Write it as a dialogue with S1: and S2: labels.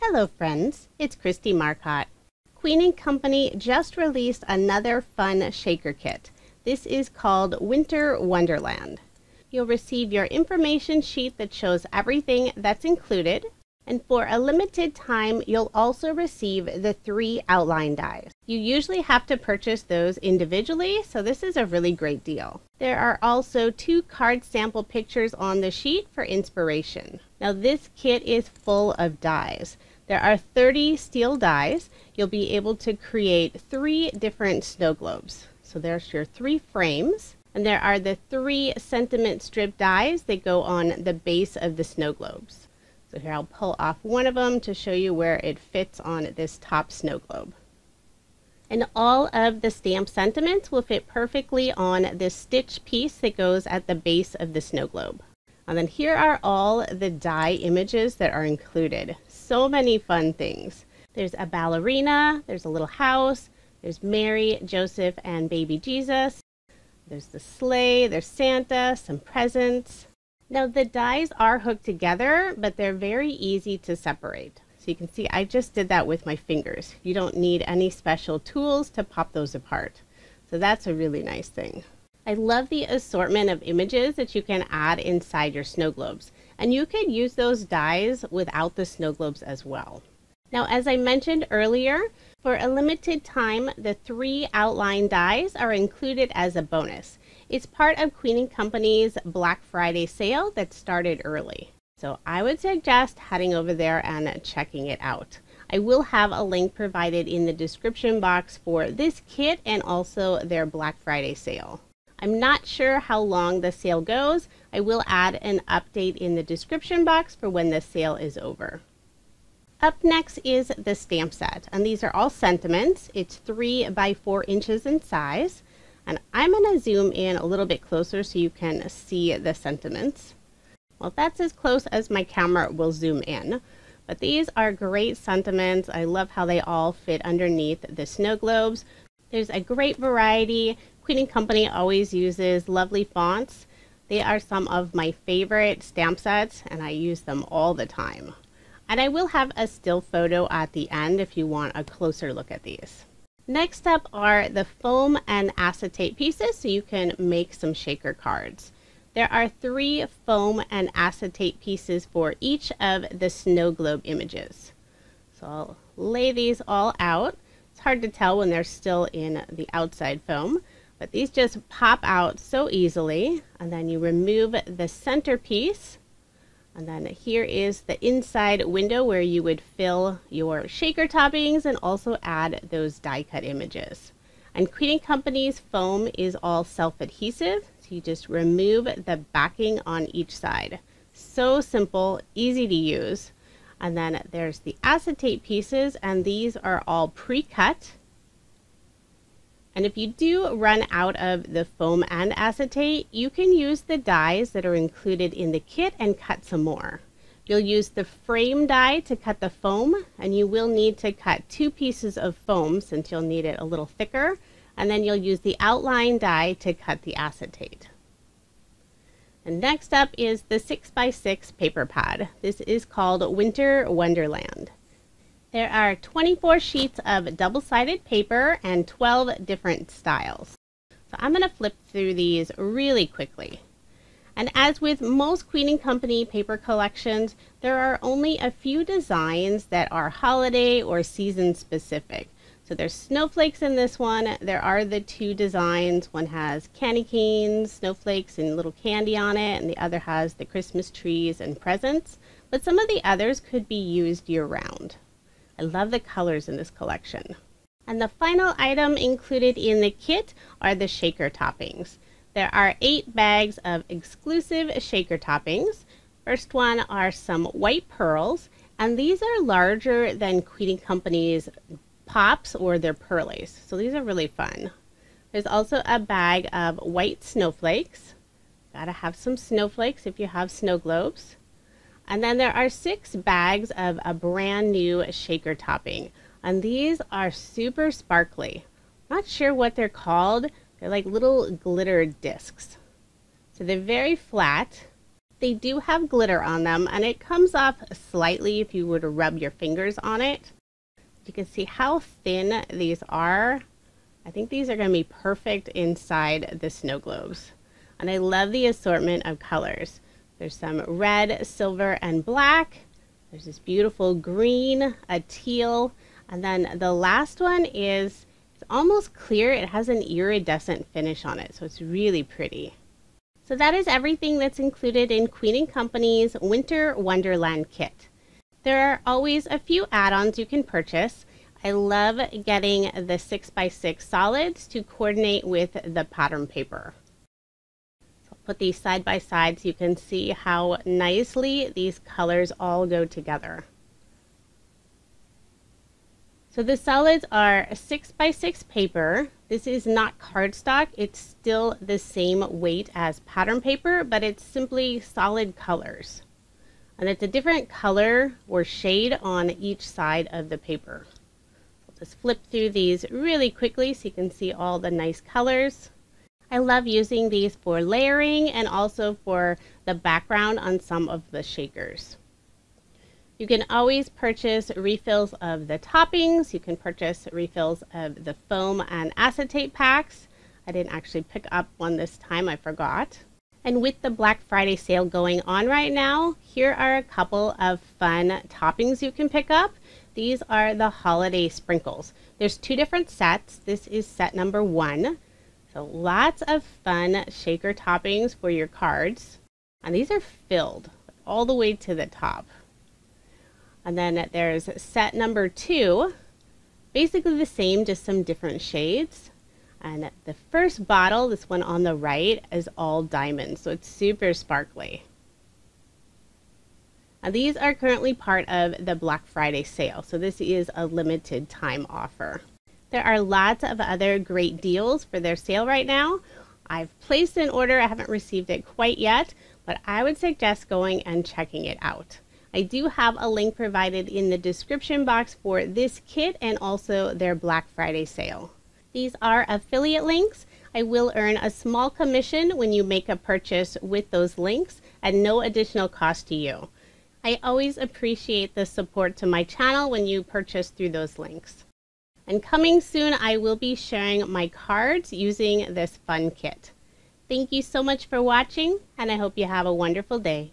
S1: Hello friends, it's Kristie Marcotte. Queen & Company just released another fun shaker kit. This is called Winter Wonderland. You'll receive your information sheet that shows everything that's included, and for a limited time you'll also receive the 3 outline dies. You usually have to purchase those individually, so this is a really great deal. There are also 2 card sample pictures on the sheet for inspiration. Now this kit is full of dies. There are 30 steel dies. You'll be able to create 3 different snow globes. So there's your 3 frames, and there are the 3 sentiment strip dies that go on the base of the snow globes. So here I'll pull off one of them to show you where it fits on this top snow globe. And all of the stamp sentiments will fit perfectly on this stitch piece that goes at the base of the snow globe. And then here are all the die images that are included. So many fun things. There's a ballerina, there's a little house, there's Mary, Joseph, and baby Jesus. There's the sleigh, there's Santa, some presents. Now the dies are hooked together, but they're very easy to separate. So you can see I just did that with my fingers. You don't need any special tools to pop those apart. So that's a really nice thing. I love the assortment of images that you can add inside your snow globes. And you could use those dies without the snow globes as well. Now, as I mentioned earlier, for a limited time, the 3 outline dies are included as a bonus. It's part of Queen & Company's Black Friday sale that started early. So I would suggest heading over there and checking it out. I will have a link provided in the description box for this kit and also their Black Friday sale. I'm not sure how long the sale goes. I will add an update in the description box for when the sale is over. Up next is the stamp set, and these are all sentiments. It's 3 by 4 inches in size, and I'm going to zoom in a little bit closer so you can see the sentiments. Well, that's as close as my camera will zoom in, but these are great sentiments. I love how they all fit underneath the snow globes. There's a great variety. Queen & Company always uses lovely fonts. They are some of my favorite stamp sets, and I use them all the time. And I will have a still photo at the end if you want a closer look at these. Next up are the foam and acetate pieces, so you can make some shaker cards. There are 3 foam and acetate pieces for each of the snow globe images. So I'll lay these all out. It's hard to tell when they're still in the outside foam, but these just pop out so easily. And then you remove the center piece. And then here is the inside window where you would fill your shaker toppings and also add those die cut images. And Queen & Company's foam is all self-adhesive, so you just remove the backing on each side. So simple, easy to use. And then there's the acetate pieces, and these are all pre-cut. And if you do run out of the foam and acetate, you can use the dies that are included in the kit and cut some more. You'll use the frame die to cut the foam, and you will need to cut 2 pieces of foam since you'll need it a little thicker, and then you'll use the outline die to cut the acetate. And next up is the 6x6 paper pad. This is called Winter Wonderland. There are 24 sheets of double-sided paper and 12 different styles. So I'm going to flip through these really quickly. And as with most Queen & Company paper collections, there are only a few designs that are holiday or season specific. So there's snowflakes in this one. There are the 2 designs. One has candy canes, snowflakes, and little candy on it, and the other has the Christmas trees and presents. But some of the others could be used year-round. I love the colors in this collection. And the final item included in the kit are the shaker toppings. There are 8 bags of exclusive shaker toppings. First one are some white pearls, and these are larger than Queen & Company's pops or their pearlies. So these are really fun. There's also a bag of white snowflakes. Gotta have some snowflakes if you have snow globes. And then there are 6 bags of a brand new shaker topping. And these are super sparkly. Not sure what they're called. They're like little glitter discs. So they're very flat. They do have glitter on them, and it comes off slightly if you were to rub your fingers on it. You can see how thin these are. I think these are going to be perfect inside the snow globes. And I love the assortment of colors. There's some red, silver, and black. There's this beautiful green, a teal, and then the last one is it's almost clear. It has an iridescent finish on it, so it's really pretty. So that is everything that's included in Queen & Company's Winter Wonderland kit. There are always a few add-ons you can purchase. I love getting the 6x6 solids to coordinate with the pattern paper. So I'll put these side by side so you can see how nicely these colors all go together. So the solids are 6x6 paper. This is not cardstock. It's still the same weight as pattern paper, but it's simply solid colors. And it's a different color or shade on each side of the paper. I'll just flip through these really quickly so you can see all the nice colors. I love using these for layering and also for the background on some of the shakers. You can always purchase refills of the toppings. You can purchase refills of the foam and acetate packs. I didn't actually pick up one this time, I forgot. And with the Black Friday sale going on right now, here are a couple of fun toppings you can pick up. These are the holiday sprinkles. There's 2 different sets. This is set number 1. So lots of fun shaker toppings for your cards. And these are filled all the way to the top. And then there's set number 2, basically the same, just some different shades. And the first bottle, this one on the right, is all diamonds, so it's super sparkly. And these are currently part of the Black Friday sale, so this is a limited time offer. There are lots of other great deals for their sale right now. I've placed an order, I haven't received it quite yet, but I would suggest going and checking it out. I do have a link provided in the description box for this kit and also their Black Friday sale. These are affiliate links. I will earn a small commission when you make a purchase with those links at no additional cost to you. I always appreciate the support to my channel when you purchase through those links. And coming soon, I will be sharing my cards using this fun kit. Thank you so much for watching, and I hope you have a wonderful day.